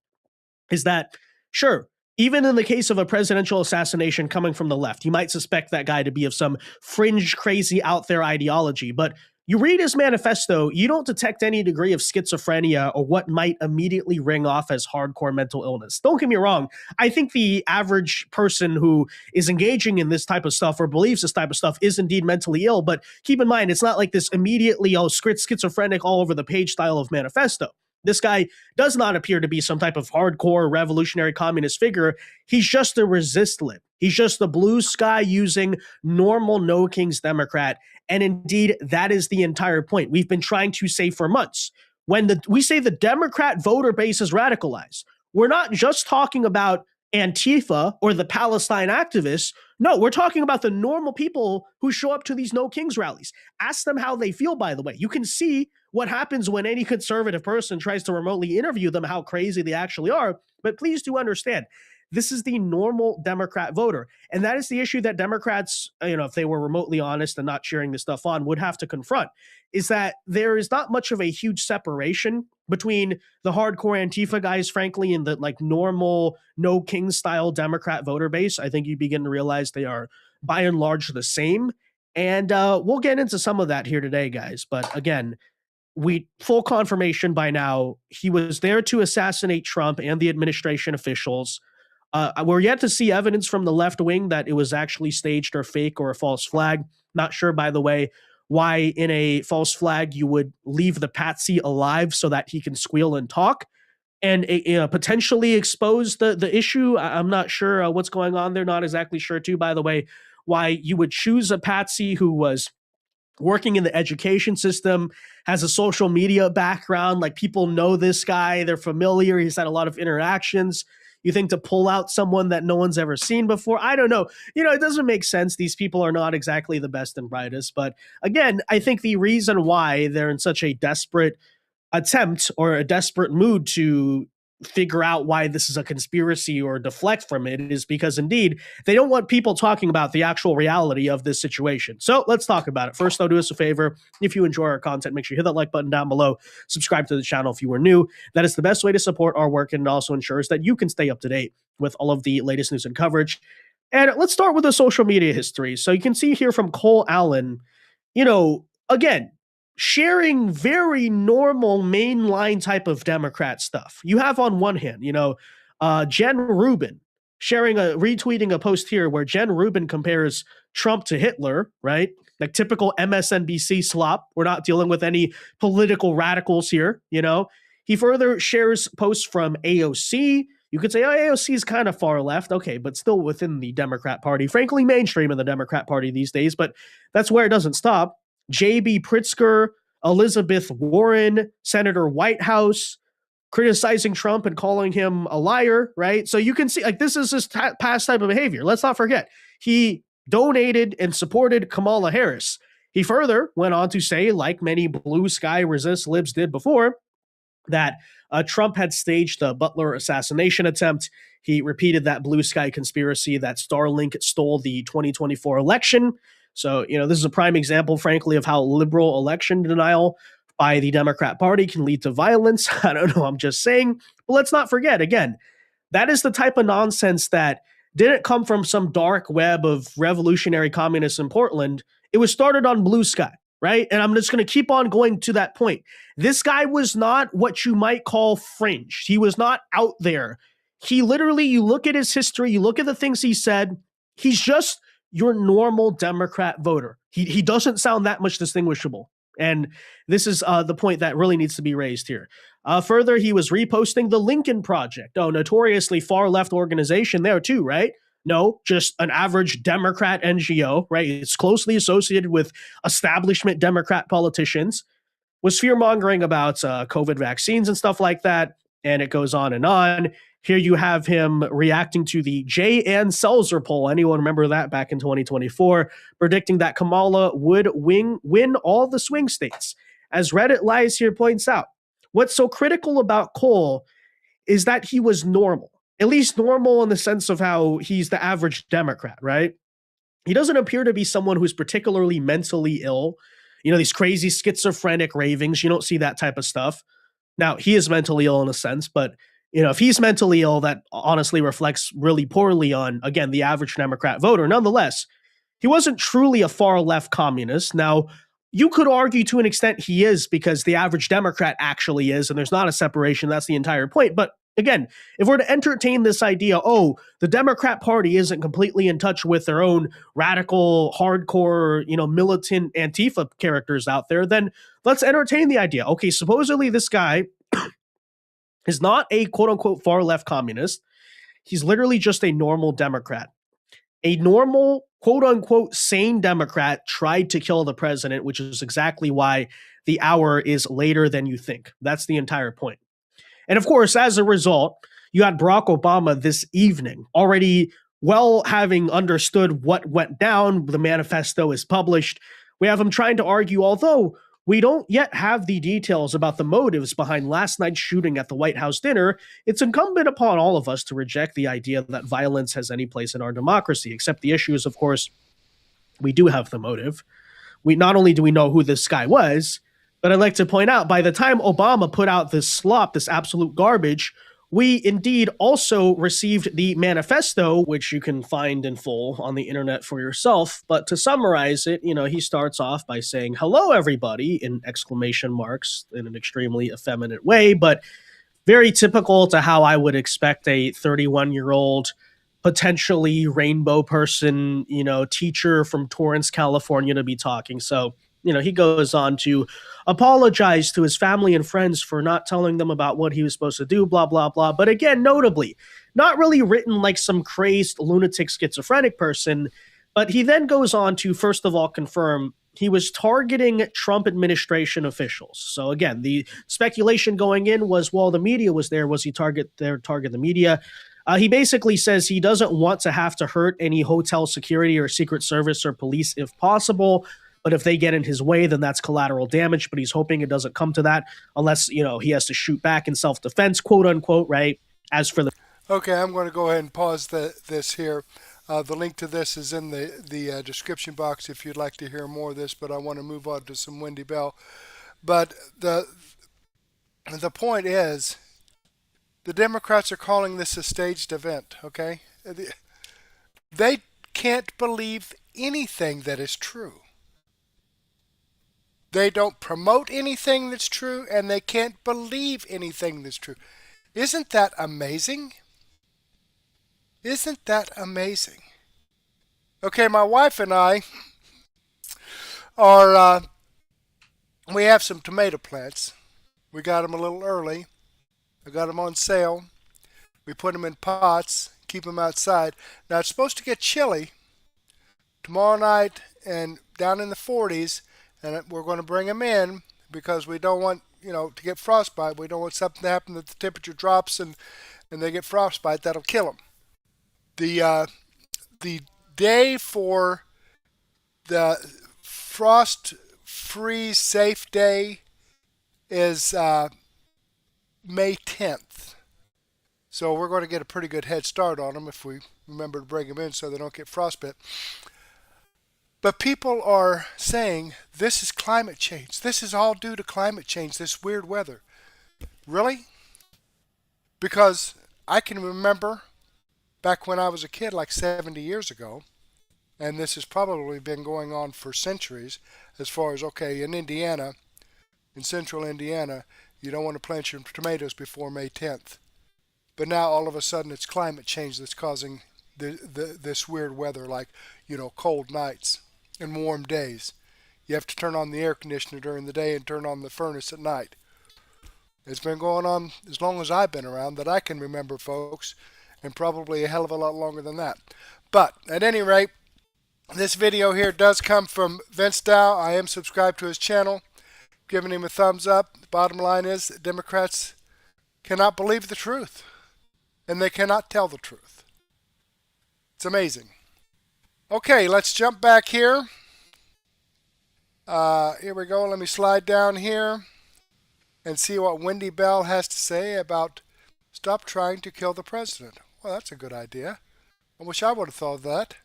is that, sure, even in the case of a presidential assassination coming from the left, you might suspect that guy to be of some fringe, crazy, out there ideology. But you read his manifesto, you don't detect any degree of schizophrenia or what might immediately ring off as hardcore mental illness. Don't get me wrong. I think the average person who is engaging in this type of stuff or believes this type of stuff is indeed mentally ill. But keep in mind, it's not like this immediately schizophrenic all over the page style of manifesto. This guy does not appear to be some type of hardcore revolutionary communist figure. He's just a resist lib. He's just the blue sky using normal No Kings Democrat. And indeed, that is the entire point. We've been trying to say for months, when we say the Democrat voter base is radicalized, we're not just talking about Antifa or the Palestine activists. No, we're talking about the normal people who show up to these No Kings rallies. Ask them how they feel, by the way. You can see what happens when any conservative person tries to remotely interview them, how crazy they actually are. But please do understand, this is the normal Democrat voter. And that is the issue that Democrats, if they were remotely honest and not cheering this stuff on, would have to confront, is that there is not much of a huge separation between the hardcore Antifa guys, frankly, and the like normal No King style Democrat voter base. I think you begin to realize they are by and large the same. And we'll get into some of that here today, guys. But again, full confirmation by now, he was there to assassinate Trump and the administration officials. We're yet to see evidence from the left wing that it was actually staged or fake or a false flag. Not sure, by the way, why in a false flag you would leave the patsy alive so that he can squeal and talk and potentially expose the issue. I'm not sure what's going on there. Not exactly sure, too, by the way, why you would choose a patsy who was working in the education system, has a social media background. Like, people know this guy. They're familiar. He's had a lot of interactions. You think to pull out someone that no one's ever seen before? I don't know. It doesn't make sense. These people are not exactly the best and brightest. But again, I think the reason why they're in such a desperate attempt or a desperate mood to figure out why this is a conspiracy or deflect from it is because indeed they don't want people talking about the actual reality of this situation. So let's talk about it. First, though, do us a favor. If you enjoy our content, make sure you hit that like button down below. Subscribe to the channel if you are new. That is the best way to support our work, and it also ensures that you can stay up to date with all of the latest news and coverage. And let's start with the social media history. So you can see here from Cole Allen, again, sharing very normal mainline type of Democrat stuff. You have on one hand, Jen Rubin retweeting a post here where Jen Rubin compares Trump to Hitler, right? Like typical MSNBC slop. We're not dealing with any political radicals here, He further shares posts from AOC. You could say, AOC is kind of far left. Okay, but still within the Democrat Party. Frankly, mainstream in the Democrat Party these days, but that's where it doesn't stop. J.B. Pritzker, Elizabeth Warren, Senator Whitehouse, criticizing Trump and calling him a liar, right? So you can see, this is his past type of behavior. Let's not forget, he donated and supported Kamala Harris. He further went on to say, like many blue sky resist libs did before, that Trump had staged the Butler assassination attempt. He repeated that blue sky conspiracy that Starlink stole the 2024 election. So, this is a prime example, frankly, of how liberal election denial by the Democrat Party can lead to violence. I don't know, I'm just saying. But let's not forget, again, that is the type of nonsense that didn't come from some dark web of revolutionary communists in Portland. It was started on Blue Sky, right? And I'm just going to keep on going to that point. This guy was not what you might call fringe. He was not out there. He literally, you look at his history, you look at the things he said, he's just your normal Democrat voter. He doesn't sound that much distinguishable. And this is the point that really needs to be raised here. Further, he was reposting the Lincoln Project. Notoriously far-left organization there too, right? No, just an average Democrat NGO, right? It's closely associated with establishment Democrat politicians. Was fear-mongering about COVID vaccines and stuff like that. And it goes on and on. Here you have him reacting to the Jay Ann Selzer poll. Anyone remember that back in 2024? Predicting that Kamala would win all the swing states. As Reddit Lies here points out, what's so critical about Cole is that he was normal. At least normal in the sense of how he's the average Democrat, right? He doesn't appear to be someone who's particularly mentally ill. These crazy schizophrenic ravings. You don't see that type of stuff. Now, he is mentally ill in a sense, but if he's mentally ill, that honestly reflects really poorly on, again, the average Democrat voter. Nonetheless, he wasn't truly a far left communist. Now, you could argue to an extent he is because the average Democrat actually is, and there's not a separation. That's the entire point. But again, if we're to entertain this idea, the Democrat Party isn't completely in touch with their own radical, hardcore, militant Antifa characters out there, then let's entertain the idea. Okay, supposedly this guy is not a quote-unquote far-left communist. He's literally just a normal Democrat. A normal, quote-unquote, sane Democrat tried to kill the president, which is exactly why the hour is later than you think. That's the entire point. And of course, as a result, You had Barack Obama this evening already, well, having understood what went down. The manifesto is published. We have him trying to argue, although we don't yet have the details about the motives behind last night's shooting at the White House dinner, it's incumbent upon all of us to reject the idea that violence has any place in our democracy, except the issue is, of course, we do have the motive. We not only do we know who this guy was, but I'd like to point out, by the time Obama put out this slop, this absolute garbage, we indeed also received the manifesto, which you can find in full on the internet for yourself. But to summarize it, he starts off by saying, "Hello, everybody," in exclamation marks in an extremely effeminate way, but very typical to how I would expect a 31-year-old, potentially rainbow person, teacher from Torrance, California to be talking. So, he goes on to apologize to his family and friends for not telling them about what he was supposed to do, blah, blah, blah. But again, notably, not really written like some crazed, lunatic, schizophrenic person. But he then goes on to, first of all, confirm he was targeting Trump administration officials. So again, the speculation going in was, well, the media was there. Was he target the media? He basically says he doesn't want to have to hurt any hotel security or Secret Service or police if possible. But if they get in his way, then that's collateral damage. But he's hoping it doesn't come to that unless, he has to shoot back in self-defense, quote unquote, right? As for the... Okay, I'm going to go ahead and pause this here. The link to this is in the description box if you'd like to hear more of this, but I want to move on to some Wendy Bell. But the point is, the Democrats are calling this a staged event, okay? They can't believe anything that is true. They don't promote anything that's true, and they can't believe anything that's true. Isn't that amazing? Isn't that amazing? Okay, my wife and I are, we have some tomato plants. We got them a little early. I got them on sale. We put them in pots, keep them outside. Now, it's supposed to get chilly tomorrow night and down in the 40s, and we're going to bring them in because we don't want, to get frostbite. We don't want something to happen that the temperature drops and they get frostbite. That'll kill them. The day for the frost freeze safe day is May 10th. So we're going to get a pretty good head start on them if we remember to bring them in so they don't get frostbite. But people are saying this is climate change. This is all due to climate change, this weird weather. Really? Because I can remember back when I was a kid, like 70 years ago, and this has probably been going on for centuries, as far as, okay, in Indiana, in central Indiana, you don't want to plant your tomatoes before May 10th. But now all of a sudden it's climate change that's causing this weird weather, like, cold nights and warm days. You have to turn on the air conditioner during the day and turn on the furnace at night. It's been going on as long as I've been around that I can remember, folks, and probably a hell of a lot longer than that. But at any rate, this video here does come from Vince Dow. I am subscribed to his channel, giving him a thumbs up. The bottom line is Democrats cannot believe the truth, and they cannot tell the truth. It's amazing. Okay, let's jump back here. Here we go. Let me slide down here and see what Wendy Bell has to say about stop trying to kill the president. Well, that's a good idea. I wish I would have thought of that.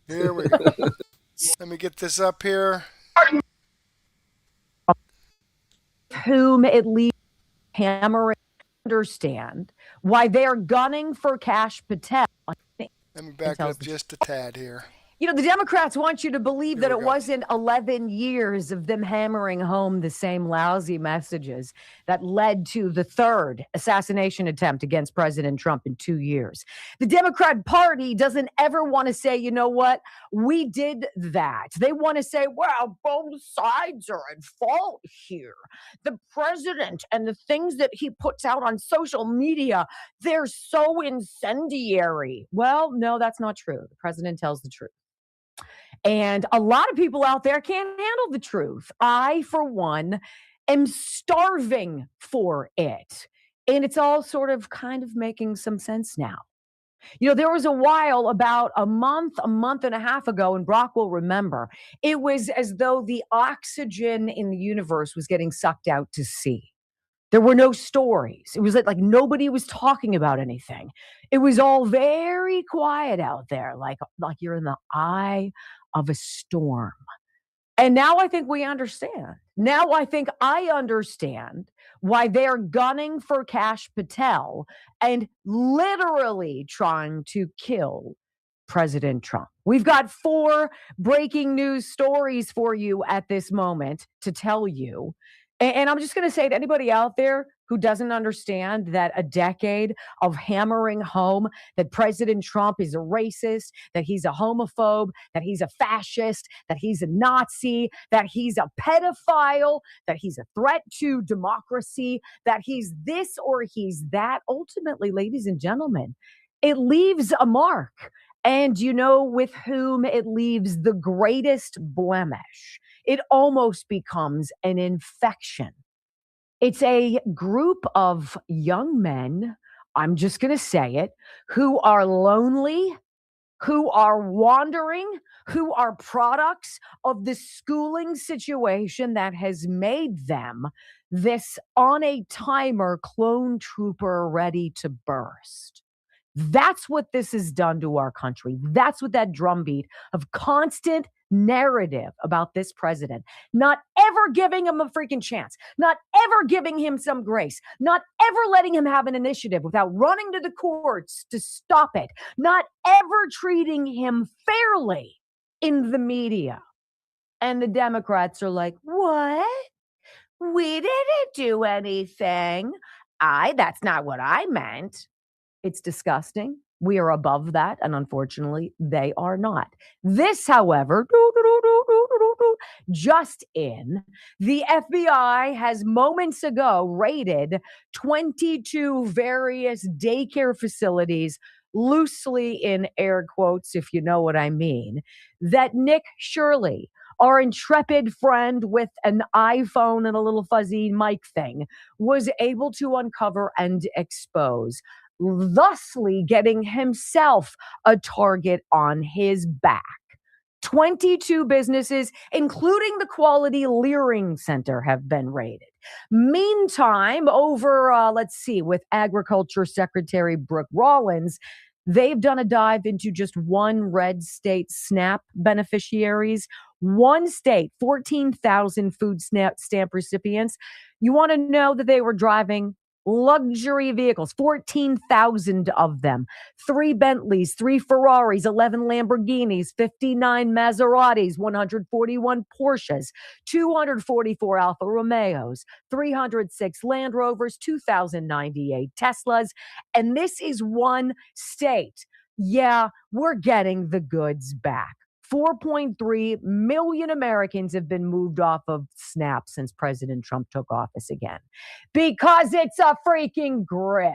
Here we go. Let me get this up here. Whom at least hammering understand why they are gunning for Kash Patel. Let me back up just a tad here. The Democrats want you to believe that it wasn't 11 years of them hammering home the same lousy messages that led to the third assassination attempt against President Trump in 2 years. The Democrat Party doesn't ever want to say, you know what, we did that. They want to say, well, both sides are at fault here. The president and the things that he puts out on social media, they're so incendiary. Well, no, that's not true. The president tells the truth. And a lot of people out there can't handle the truth. I, for one, am starving for it. And it's all sort of kind of making some sense now. You know, there was a while about a month and a half ago, and Brock will remember, it was as though the oxygen in the universe was getting sucked out to sea. There were no stories. It was like nobody was talking about anything. It was all very quiet out there, like you're in the eye of a storm. And now I think we understand. Now I think I understand why they're gunning for Kash Patel and literally trying to kill President Trump. We've got 4 breaking news stories for you at this moment to tell you. And I'm just going to say to anybody out there who doesn't understand that a decade of hammering home that President Trump is a racist, that he's a homophobe, that he's a fascist, that he's a Nazi, that he's a pedophile, that he's a threat to democracy, that he's this or he's that. Ultimately, ladies and gentlemen, it leaves a mark. And you know with whom it leaves the greatest blemish? It almost becomes an infection. It's a group of young men, I'm just going to say it, who are lonely, who are wandering, who are products of the schooling situation that has made them this on a timer clone trooper ready to burst. That's what this has done to our country. That's what that drumbeat of constant narrative about this president, not ever giving him a freaking chance, not ever giving him some grace, not ever letting him have an initiative without running to the courts to stop it, not ever treating him fairly in the media. And the Democrats are like, what? We didn't do anything. That's not what I meant. It's disgusting. We are above that, and unfortunately, they are not. This, however, just in, the FBI has moments ago raided 22 various daycare facilities, loosely in air quotes, if you know what I mean, that Nick Shirley, our intrepid friend with an iPhone and a little fuzzy mic thing, was able to uncover and expose, thusly getting himself a target on his back. 22 businesses, including the Quality Leering Center, have been raided. Meantime, over, with Agriculture Secretary Brooke Rollins, they've done a dive into just one red state SNAP beneficiaries. One state, 14,000 food stamp recipients. You want to know that they were driving luxury vehicles, 14,000 of them, 3 Bentleys, 3 Ferraris, 11 Lamborghinis, 59 Maseratis, 141 Porsches, 244 Alfa Romeos, 306 Land Rovers, 2,098 Teslas. And this is one state. Yeah, we're getting the goods back. 4.3 million Americans have been moved off of SNAP since President Trump took office again, because it's a freaking grift.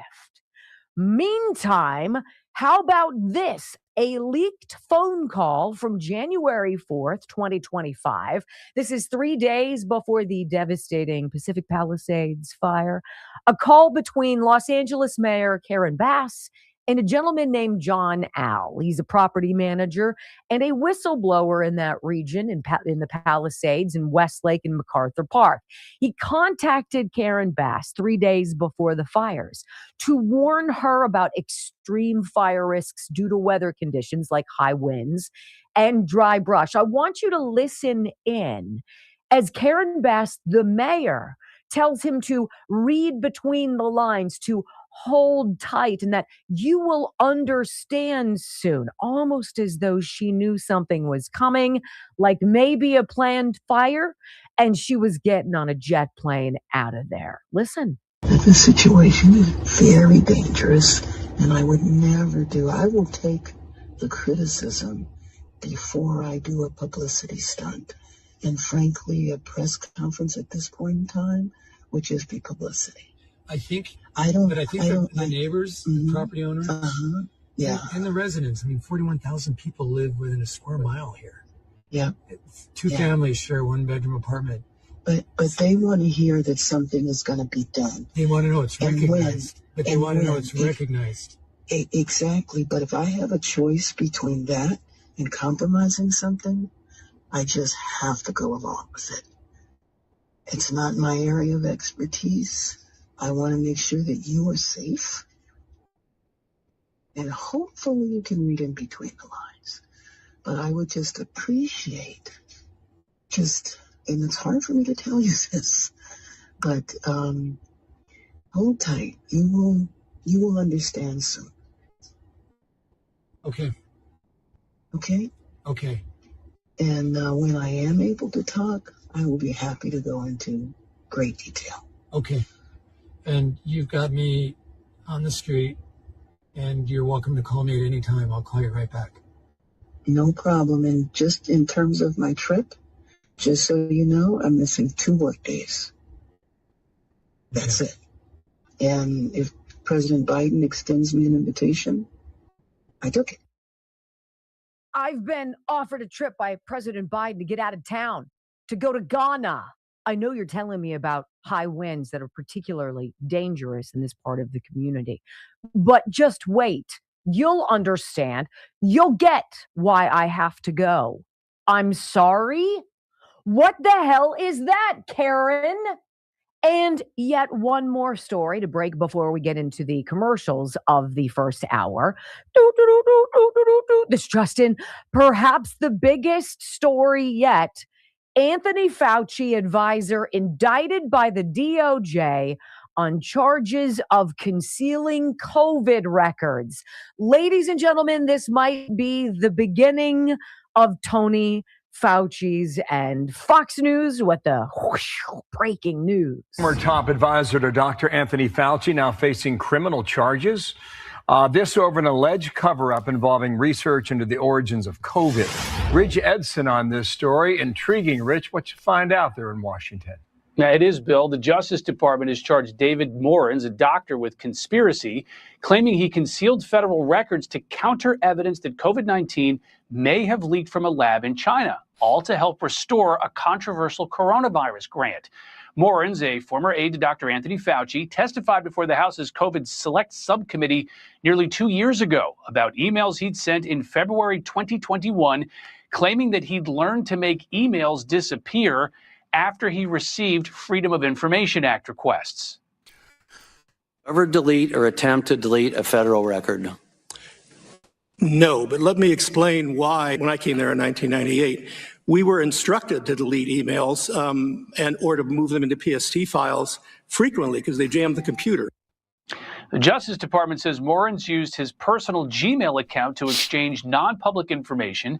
Meantime, how about this? A leaked phone call from January 4th, 2025. This is 3 days before the devastating Pacific Palisades fire. A call between Los Angeles Mayor Karen Bass and a gentleman named John Al. He's a property manager and a whistleblower in that region, in the Palisades, in Westlake and MacArthur Park. He contacted Karen Bass 3 days before the fires to warn her about extreme fire risks due to weather conditions like high winds and dry brush. I want you to listen in as Karen Bass, the mayor, tells him to read between the lines, to hold tight, and that you will understand soon, almost as though she knew something was coming, like maybe a planned fire, and she was getting on a jet plane out of there. Listen. The situation is very dangerous, and I would never I will take the criticism before I do a publicity stunt. And frankly, a press conference at this point in time would just be publicity. I think the neighbors, the property owners, and the residents. I mean, 41,000 people live within a square mile here. Yeah. 2 families share 1-bedroom apartment. But they want to hear that something is going to be done. They want to know it's And recognized. when, But they and want to know when. it's recognized. Exactly. But if I have a choice between that and compromising something, I just have to go along with it. It's not my area of expertise. I want to make sure that you are safe. And hopefully you can read in between the lines. But I would just appreciate and it's hard for me to tell you this, but hold tight. You will understand soon. Okay. Okay? Okay. And when I am able to talk, I will be happy to go into great detail. Okay. And you've got me on the street, and you're welcome to call me at any time. I'll call you right back. No problem. And just in terms of my trip, just so you know, I'm missing 2 work days. That's it. And if President Biden extends me an invitation, I took it. I've been offered a trip by President Biden to get out of town, to go to Ghana. I know you're telling me about high winds that are particularly dangerous in this part of the community, but just wait. You'll understand. You'll get why I have to go. I'm sorry? What the hell is that, Karen? And yet one more story to break before we get into the commercials of the first hour. This just in, perhaps the biggest story yet. Anthony Fauci, advisor, indicted by the DOJ on charges of concealing COVID records. Ladies and gentlemen, this might be the beginning of Tony Fauci's and Fox News with the breaking news. Former top advisor to Dr. Anthony Fauci now facing criminal charges. This over an alleged cover-up involving research into the origins of COVID. Rich Edson on this story. Intriguing, Rich. What you find out there in Washington? Yeah, it is, Bill. The Justice Department has charged David Morins, a doctor, with conspiracy, claiming he concealed federal records to counter evidence that COVID-19 may have leaked from a lab in China, all to help restore a controversial coronavirus grant. Morins, a former aide to Dr. Anthony Fauci, testified before the House's COVID Select Subcommittee nearly 2 years ago about emails he'd sent in February 2021, claiming that he'd learned to make emails disappear after he received Freedom of Information Act requests. Ever delete or attempt to delete a federal record? No, but let me explain why. When I came there in 1998, we were instructed to delete emails or to move them into PST files frequently because they jammed the computer. The Justice Department says Morins used his personal Gmail account to exchange non-public information.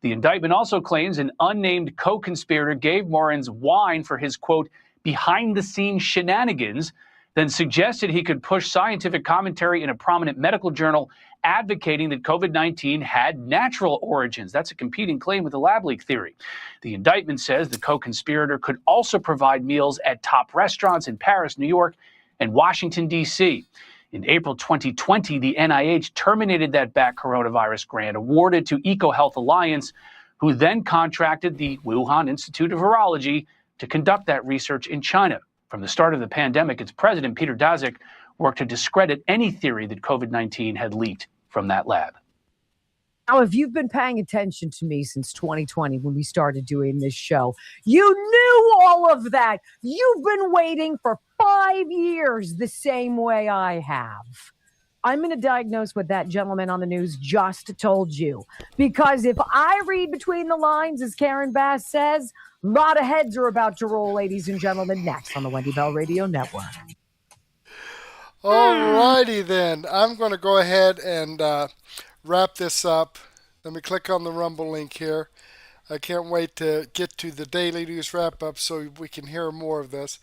The indictment also claims an unnamed co-conspirator gave Morins wine for his, quote, behind-the-scenes shenanigans, then suggested he could push scientific commentary in a prominent medical journal advocating that COVID-19 had natural origins. That's a competing claim with the lab leak theory. The indictment says the co-conspirator could also provide meals at top restaurants in Paris, New York, and Washington, D.C. In April 2020, the NIH terminated that back coronavirus grant awarded to EcoHealth Alliance, who then contracted the Wuhan Institute of Virology to conduct that research in China. From the start of the pandemic, its president, Peter Daszak, worked to discredit any theory that COVID-19 had leaked from that lab. Now, if you've been paying attention to me since 2020 when we started doing this show, you knew all of that. You've been waiting for 5 years the same way I have. I'm going to diagnose what that gentleman on the news just told you. Because if I read between the lines, as Karen Bass says, a lot of heads are about to roll, ladies and gentlemen, next on the Wendy Bell Radio Network. All righty then. I'm going to go ahead and wrap this up. Let me click on the Rumble link here. I can't wait to get to the daily news wrap-up so we can hear more of this.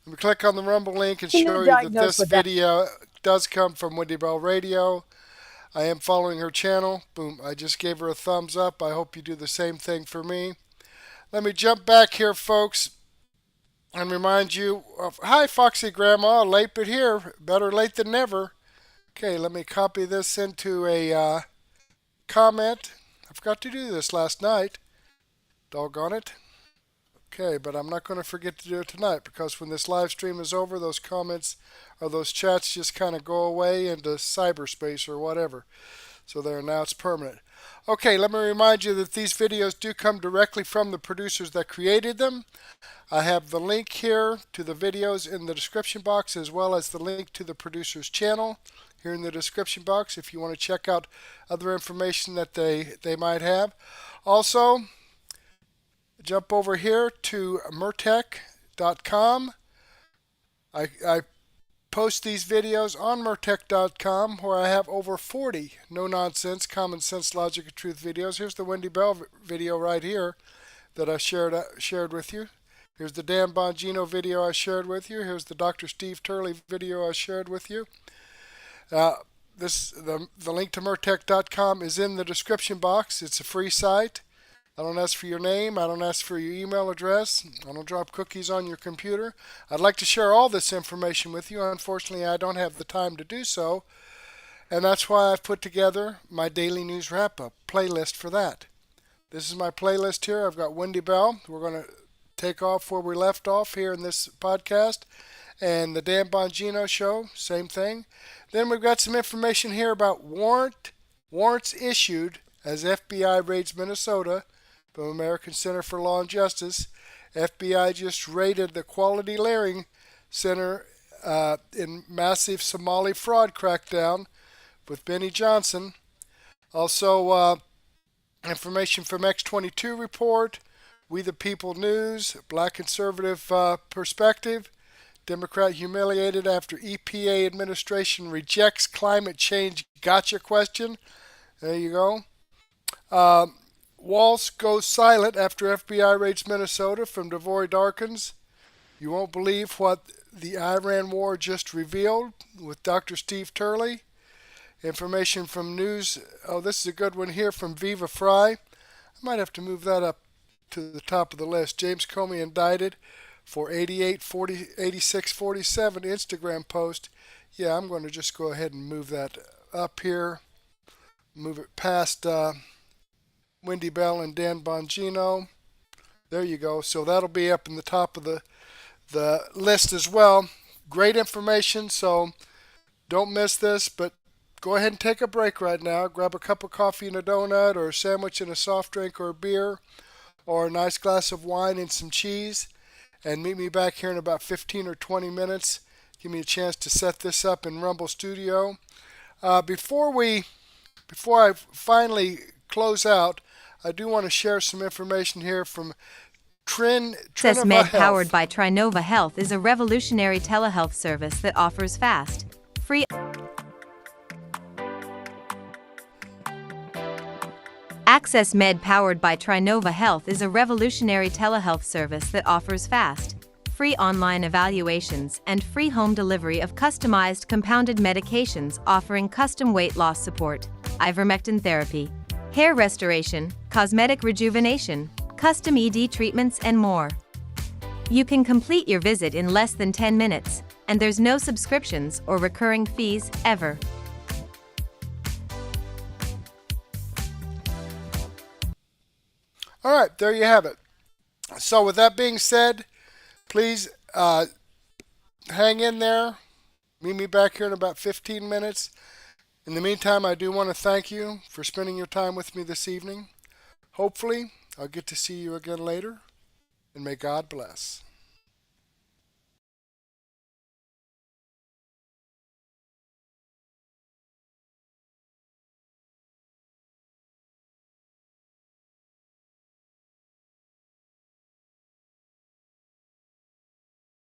Let me click on the Rumble link and show you that this video does come from Wendy Bell Radio. I am following her channel. Boom, I just gave her a thumbs up. I hope you do the same thing for me. Let me jump back here, folks, and remind you of, hi, Foxy Grandma, late but here. Better late than never. Okay, let me copy this into a comment. I forgot to do this last night. Doggone it. Okay, but I'm not going to forget to do it tonight, because when this live stream is over, those comments or those chats just kind of go away into cyberspace or whatever. So there, now it's permanent. Okay, let me remind you that these videos do come directly from the producers that created them. I have the link here to the videos in the description box, as well as the link to the producer's channel here in the description box if you want to check out other information that they might have. Also, jump over here to Murtec.com. I post these videos on Murtec.com, where I have over 40 no-nonsense, common sense, logic, and truth videos. Here's the Wendy Bell video right here that I shared with you. Here's the Dan Bongino video I shared with you. Here's the Dr. Steve Turley video I shared with you. The link to Murtec.com is in the description box. It's a free site. I don't ask for your name. I don't ask for your email address. I don't drop cookies on your computer. I'd like to share all this information with you. Unfortunately, I don't have the time to do so. And that's why I've put together my daily news wrap-up playlist for that. This is my playlist here. I've got Wendy Bell. We're going to take off where we left off here in this podcast. And the Dan Bongino show, same thing. Then we've got some information here about warrants issued as FBI raids Minnesota from American Center for Law and Justice. FBI just raided the Quality Learning Center in massive Somali fraud crackdown with Benny Johnson. Also, information from X22 report, We the People News, Black Conservative Perspective, Democrat humiliated after EPA administration rejects climate change gotcha question. There you go. Walsh goes silent after FBI raids Minnesota from Devoy Darkins. You won't believe what the Iran war just revealed with Dr. Steve Turley. Information from news. Oh, this is a good one here from Viva Fry. I might have to move that up to the top of the list. James Comey indicted for 8647 Instagram post. Yeah, I'm going to just go ahead and move that up here. Move it past Wendy Bell and Dan Bongino. There you go. So that'll be up in the top of the list as well. Great information, so don't miss this, but go ahead and take a break right now. Grab a cup of coffee and a donut, or a sandwich and a soft drink or a beer, or a nice glass of wine and some cheese, and meet me back here in about 15 or 20 minutes. Give me a chance to set this up in Rumble Studio. Before I finally close out, I do want to share some information here from Access Med powered by Trinova Health is a revolutionary telehealth service that offers fast, free Access Med powered by Trinova Health is a revolutionary telehealth service that offers fast, free online evaluations and free home delivery of customized compounded medications, offering custom weight loss support, ivermectin therapy, hair restoration, cosmetic rejuvenation, custom ED treatments, and more. You can complete your visit in less than 10 minutes, and there's no subscriptions or recurring fees ever. All right, there you have it. So with that being said, please hang in there. Meet me back here in about 15 minutes. In the meantime, I do want to thank you for spending your time with me this evening. Hopefully, I'll get to see you again later, and may God bless.